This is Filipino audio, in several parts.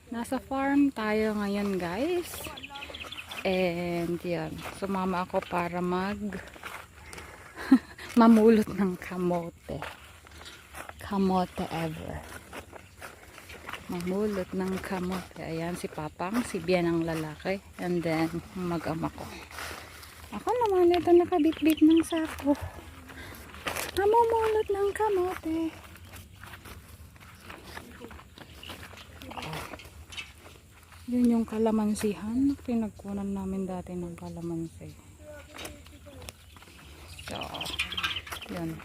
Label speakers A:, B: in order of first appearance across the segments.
A: Nasa farm tayo ngayon, guys. And yan, sumama ako para mamulot ng kamote. Kamote ever. Mamulot ng kamote. Ayan si Papang, si Bian ang lalaki. And then, mag-ama ko. Ako naman, ito nakabit-bit ng sako. Mamumulot ng kamote. Yun yung kalamansihan. Pinagkunan namin dati ng kalamansi. So, yun.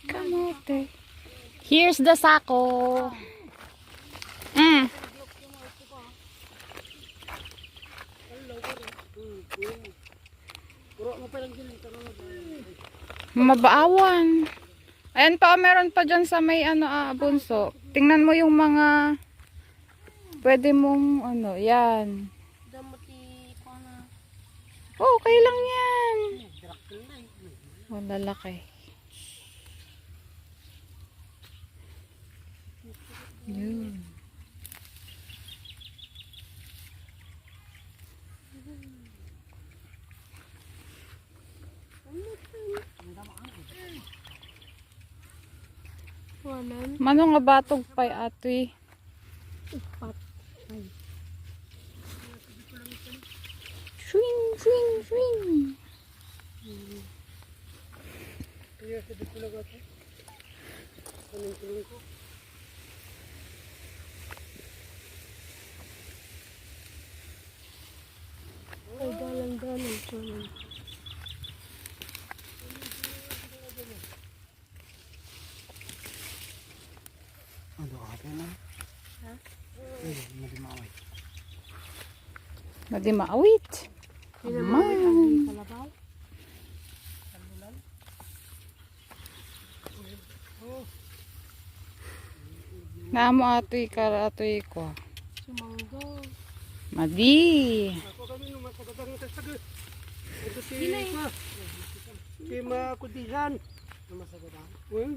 A: Kamote. Here's the sako. Mabaawan. Ayan pa, meron pa dyan sa may bunso. Tingnan mo yung mga pwede mong yan. Oh, okay lang yan. Malalaki. Yun. Manong nga batog pa'y atoy. Swing, swing, swing.
B: Ay, dalang-dalang.
C: Ano ate na?
B: Ha?
C: Madimawit.
A: Madimaawit. Aman.
B: Kalabaw?
A: Naamo atoy ka atoy ko.
B: Sumangga.
A: Madi.
C: Ako kami nung masagabang tasag. Ito si Makudihan. Masagabang. Well.